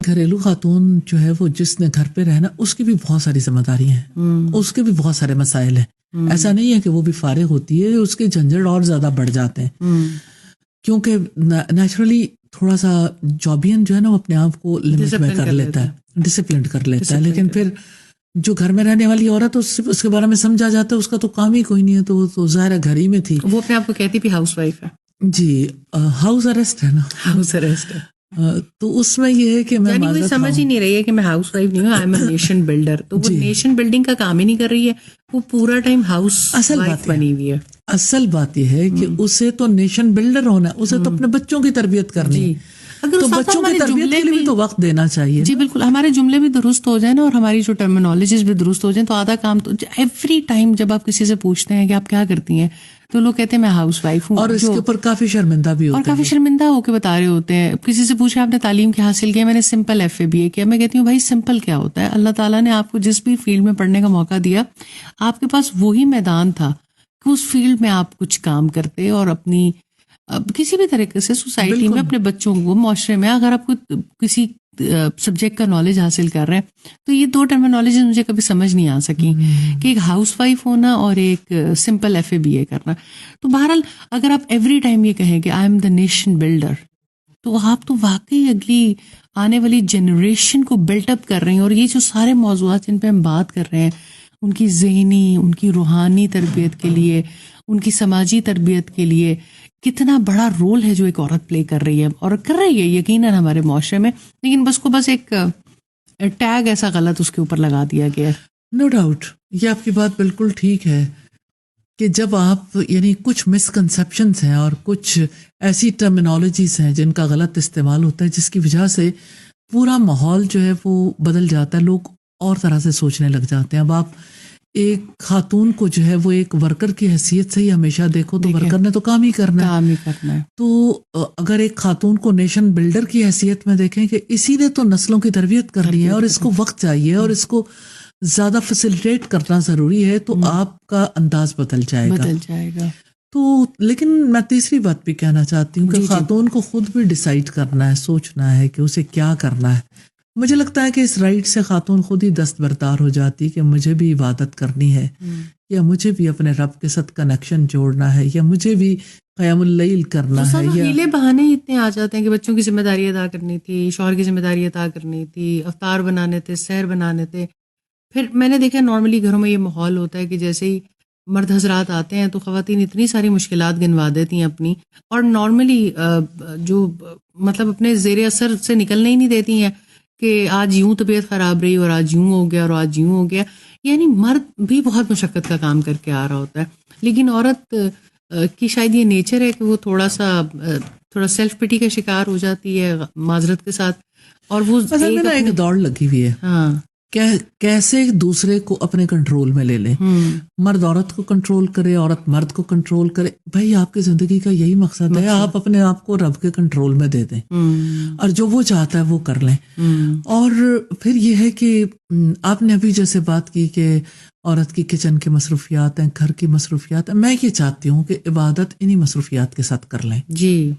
گھریلو خاتون جو ہے وہ جس نے گھر پہ رہنا اس کی بھی بہت ساری ذمہ داریاں ہیں، اس کے بھی بہت سارے مسائل ہیں. ایسا نہیں ہے کہ وہ بھی فارغ ہوتی ہے، اس کے جھنجھٹ اور زیادہ بڑھ جاتے ہیں، کیونکہ نیچرلی تھوڑا سا جابین جو ہے نا وہ اپنے آپ کو لمٹ میں کر لیتا ہے، ڈسپلنڈ کر لیتا ہے. لیکن پھر جو گھر میں رہنے والی عورت اس کے بارے میں سمجھا جاتا ہے، اس کا تو کام ہی کوئی نہیں ہے، تو وہ تو ظاہر ہے گھر ہی میں تھی. وہ اپنے آپ کو کہتی بھی ہاؤس وائف ہے. جی، ہاؤس اریسٹ ہے نا، ہاؤس اریسٹ ہے. تو اس میں یہ ہے کہ میں یعنی کوئی سمجھ ہی نہیں رہی ہے کہ میں ہاؤس وائف نہیں ہوں، I am a nation builder. تو وہ نیشن بلڈنگ کا کام ہی نہیں کر رہی ہے، وہ پورا ٹائم ہاؤس وائف بنی ہوئی ہے. اصل بات یہ ہے کہ اسے تو نیشن بلڈر ہونا ہے، اسے تو اپنے بچوں کی تربیت کرنی ہے، تو بچوں کی تربیت کے لیے بھی تو وقت دینا چاہیے. جی بالکل، ہمارے جملے بھی درست ہو جائیں نا، اور ہماری جو ٹرمینالوجیز بھی درست ہو جائیں، تو آدھا کام تو ایوری ٹائم جب آپ کسی سے پوچھتے ہیں کہ آپ کیا کرتی ہیں تو لوگ کہتے ہیں میں ہاؤس وائف ہوں، اور اس کے اوپر کافی شرمندہ بھی ہوتے ہیں، اور کافی شرمندہ ہو کے بتا رہے ہوتے ہیں. کسی سے پوچھا آپ نے تعلیم کیا حاصل کیا، میں نے سمپل FA BA کیا. میں کہتی ہوں بھائی سمپل کیا ہوتا ہے؟ اللہ تعالیٰ نے آپ کو جس بھی فیلڈ میں پڑھنے کا موقع دیا، آپ کے پاس وہی میدان تھا کہ اس فیلڈ میں آپ کچھ کام کرتے اور اپنی کسی بھی طریقے سے سوسائٹی میں اپنے بچوں کو، معاشرے میں اگر آپ کو کسی سبجیکٹ کا نالج حاصل کر رہے ہیں. تو یہ دو ٹرمینالوجیز مجھے کبھی سمجھ نہیں آ سکی کہ ایک ہاؤس وائف ہونا اور ایک سمپل FA BA کرنا. تو بہرحال اگر آپ ایوری ٹائم یہ کہیں کہ I am the nation builder, تو آپ تو واقعی اگلی آنے والی جنریشن کو بلٹ اپ کر رہے ہیں. اور یہ جو سارے موضوعات جن پہ ہم بات کر رہے ہیں، ان کی ذہنی، ان کی روحانی تربیت کے لیے، ان کی سماجی تربیت کے لیے کتنا بڑا رول ہے جو ایک عورت پلے کر رہی ہے، اور کر رہی ہے یقیناً ہمارے معاشرے میں. لیکن بس ایک ٹیگ ایسا غلط اس کے اوپر لگا دیا گیا ہے. نو ڈاؤٹ، یہ آپ کی بات بالکل ٹھیک ہے کہ جب آپ یعنی کچھ مسکنسیپشنس ہیں اور کچھ ایسی ٹرمینالوجیز ہیں جن کا غلط استعمال ہوتا ہے، جس کی وجہ سے پورا ماحول جو ہے وہ بدل جاتا ہے، لوگ اور طرح سے سوچنے لگ جاتے ہیں. اب آپ ایک خاتون کو جو ہے وہ ایک ورکر کی حیثیت سے ہی ہمیشہ دیکھو تو ورکر نے تو کام ہی کرنا ہے. تو اگر ایک خاتون کو نیشن بلڈر کی حیثیت میں دیکھیں کہ اسی نے تو نسلوں کی تربیت کرنی ہے اور اس کو وقت چاہیے اور اس کو زیادہ فیسیلیٹیٹ کرنا ضروری ہے، تو آپ کا انداز بدل جائے گا. تو لیکن میں تیسری بات بھی کہنا چاہتی ہوں کہ خاتون کو خود بھی ڈیسائیڈ کرنا ہے، سوچنا ہے کہ اسے کیا کرنا ہے. مجھے لگتا ہے کہ اس رائٹ سے خاتون خود ہی دستبردار ہو جاتی کہ مجھے بھی عبادت کرنی ہے، یا مجھے بھی اپنے رب کے ساتھ کنیکشن جوڑنا ہے، یا مجھے بھی قیام اللیل کرنا ہے. یا ہیلے بہانے اتنے آ جاتے ہیں کہ بچوں کی ذمہ داری ادا کرنی تھی، شوہر کی ذمہ داری ادا کرنی تھی، افطار بنانے تھے، سحر بنانے تھے. پھر میں نے دیکھا نارملی گھروں میں یہ ماحول ہوتا ہے کہ جیسے ہی مرد حضرات آتے ہیں تو خواتین اتنی ساری مشکلات گنوا دیتی ہیں اپنی، اور نارملی جو مطلب اپنے زیر اثر سے نکلنے ہی نہیں دیتی ہیں کہ آج یوں طبیعت خراب رہی اور آج یوں ہو گیا اور آج یوں ہو گیا. یعنی مرد بھی بہت مشقت کا کام کر کے آ رہا ہوتا ہے، لیکن عورت کی شاید یہ نیچر ہے کہ وہ تھوڑا سیلف پٹی کا شکار ہو جاتی ہے معذرت کے ساتھ. اور وہ ایک دوڑ لگی ہوئی ہے ہاں کیسے ایک دوسرے کو اپنے کنٹرول میں لے لیں. مرد عورت کو کنٹرول کرے، عورت مرد کو کنٹرول کرے. بھائی آپ کی زندگی کا یہی مقصد ہے، آپ اپنے آپ کو رب کے کنٹرول میں دے دیں اور جو وہ چاہتا ہے وہ کر لیں. اور پھر یہ ہے کہ آپ نے ابھی جیسے بات کی کہ عورت کی کچن کی مصروفیات ہیں، گھر کی مصروفیات ہیں. میں یہ چاہتی ہوں کہ عبادت انہی مصروفیات کے ساتھ کر لیں. جی